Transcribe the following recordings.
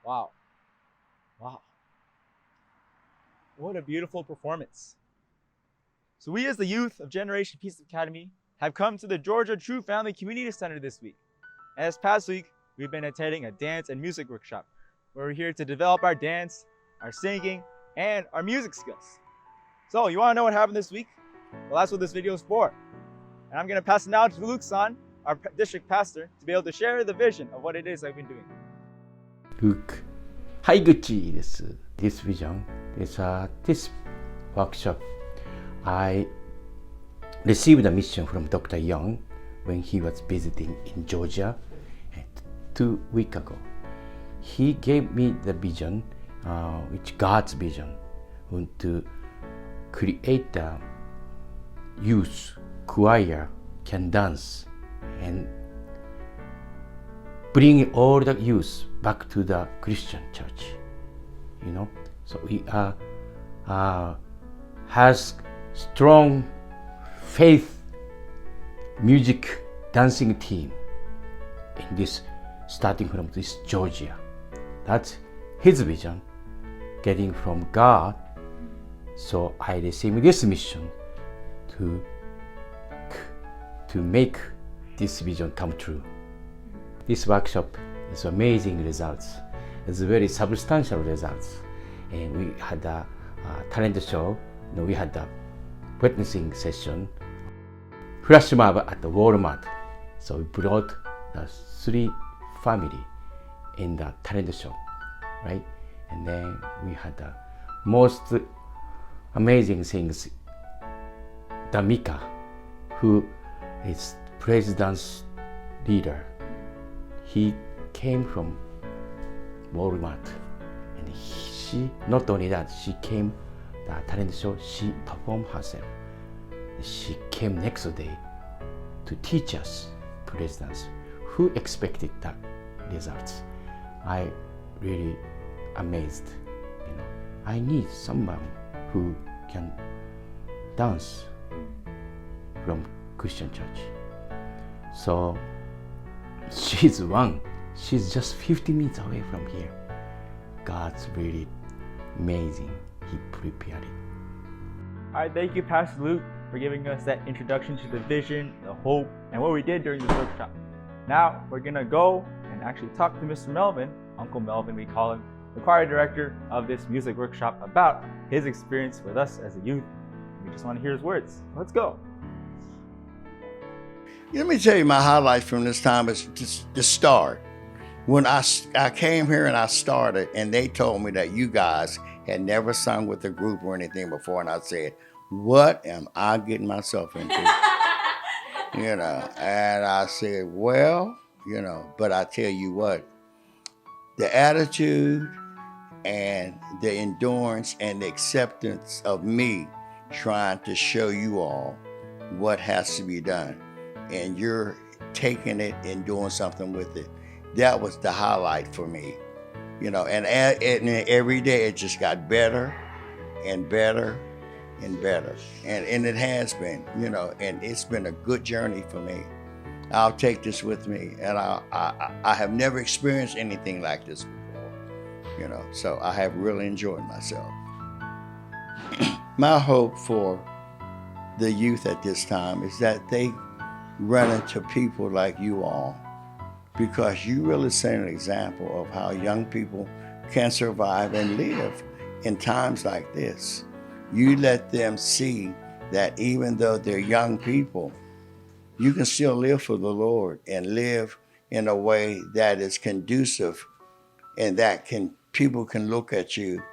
Wow. Wow. What a beautiful performance. So we as the youth of Generation Peace Academy have come to the Georgia True Family Community Center this week. And this past week, we've been attending a dance and music workshop where we're here to develop our dance, our singing, and our music skills. So you wanna know what happened this week? Well, that's what this video is for. And I'm gonna pass it now to Luke-san, our district pastor, to be able to share the vision of what it is I've been doing. Luke. Higuchi desu. This vision is this workshop. I received a mission from Dr. Young when he was visiting in Georgia 2 weeks ago. He gave me the vision, which God's vision, to create a youth choir can dance and bring all the youth back to the Christian church. So we has strong faith music dancing team in this, starting from this Georgia. That's his vision, getting from God. So I received this mission to make this vision come true. This workshop is amazing results. It's very substantial results. And we had a talent show. We had a witnessing session, flash mob at the Walmart. So we brought the 3 family in the talent show, right? And then we had the most amazing things. Damika, who is president's leader, he came from Walmart, and she, not only that, she came the talent show, she performed herself. She came next day to teach us presidents who expected the results. I really amazed. I need someone who can dance from Christian church. So she's one. She's just 50 minutes away from here. God's really amazing. He prepared it. All right, thank you, Pastor Luke, for giving us that introduction to the vision, the hope, and what we did during this workshop. Now we're gonna go and actually talk to Mr. Melvin, Uncle Melvin we call him, the choir director of this music workshop, about his experience with us as a youth. We just want to hear his words. Let's go. Let me tell you my highlight from this time is just the start. When I came here and I started, and they told me that you guys had never sung with a group or anything before, and I said, what am I getting myself into? And I said, well, but I tell you what, the attitude and the endurance and the acceptance of me trying to show you all what has to be done, and you're taking it and doing something with it. That was the highlight for me, and every day it just got better and better and better, and it has been, and it's been a good journey for me. I'll take this with me, and I have never experienced anything like this before, so I have really enjoyed myself. My hope for the youth at this time is that they run into people like you all, because you really set an example of how young people can survive and live in times like this. You let them see that even though they're young people, you can still live for the Lord and live in a way that is conducive, and that people can look at you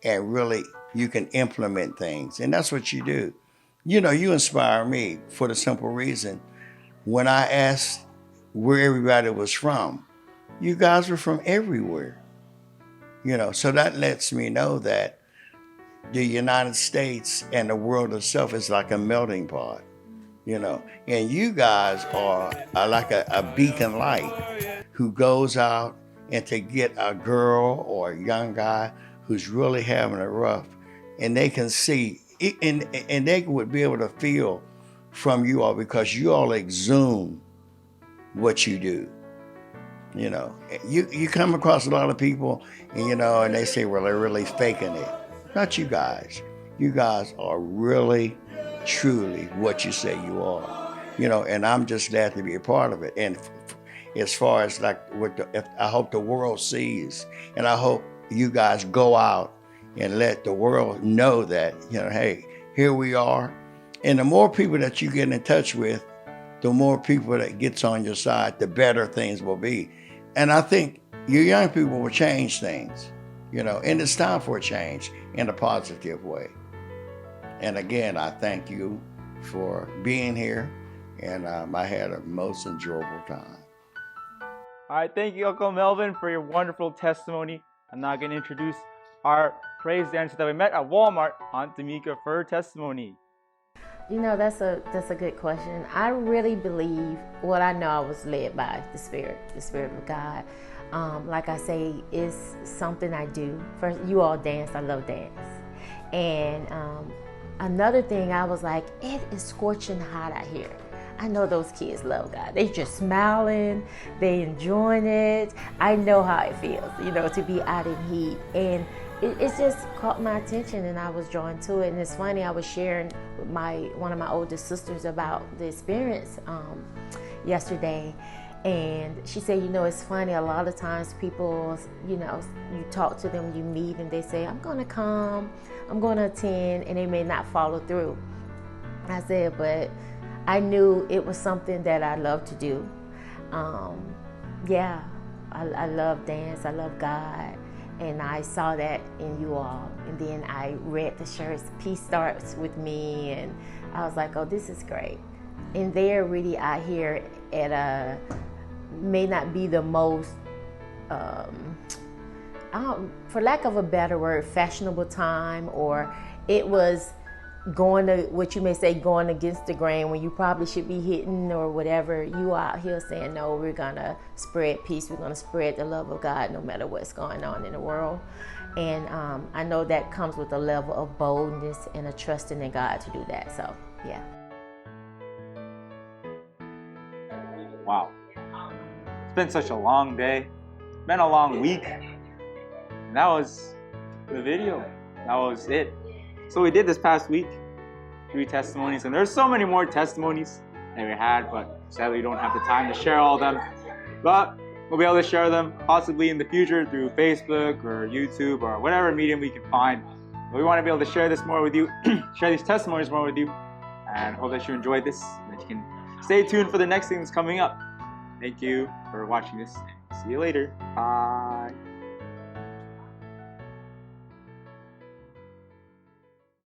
and really you can implement things. And that's what you do. You inspire me for the simple reason, when I asked where everybody was from, you guys were from everywhere. So that lets me know that the United States and the world itself is like a melting pot, and you guys are like a beacon light who goes out and to get a girl or a young guy who's really having it rough, and they can see, and they would be able to feel from you all, because you all exhume what you do. You know, you come across a lot of people, and and they say, well, they're really faking it. Not you guys. You guys are really, truly what you say you are. And I'm just glad to be a part of it. And as far as like I hope the world sees, and I hope you guys go out and let the world know that, hey, here we are. And the more people that you get in touch with, the more people that gets on your side, the better things will be. And I think you young people will change things, and it's time for a change in a positive way. And again, I thank you for being here, and I had a most enjoyable time. All right, thank you, Uncle Melvin, for your wonderful testimony. I'm now going to introduce our praise dancer that we met at Walmart, Aunt Damika, for her testimony. That's a good question. I really believe what I know I was led by the Spirit of God. Like I say, it's something I do. First, you all dance. I love dance. And another thing, I was like, it is scorching hot out here. I know those kids love God. They just smiling, they enjoying it. I know how it feels, to be out in heat. And it just caught my attention, and I was drawn to it. And it's funny, I was sharing with one of my oldest sisters about the experience yesterday. And she said, it's funny, a lot of times people, you talk to them, you meet, and they say, I'm going to come, I'm going to attend, and they may not follow through. I said, but I knew it was something that I love to do. I love dance, I love God, and I saw that in you all. And then I read the shirts, Peace Starts With Me, and I was like, oh, this is great. And they're really out here at may not be the most, for lack of a better word, fashionable time, or it was going against the grain when you probably should be hitting or whatever. You out here saying, no, we're gonna spread peace, we're gonna spread the love of God no matter what's going on in the world. And I know that comes with a level of boldness and a trusting in God to do that. So yeah. Wow. It's been such a long day. It's been a long week. And that was the video. That was it. So we did this past week, 3 testimonies, and there's so many more testimonies that we had, but sadly we don't have the time to share all of them. But we'll be able to share them possibly in the future through Facebook or YouTube or whatever medium we can find. But we want to be able to share this more with you, share these testimonies more with you, and hope that you enjoyed this, and that you can stay tuned for the next thing that's coming up. Thank you for watching this, and see you later. Bye.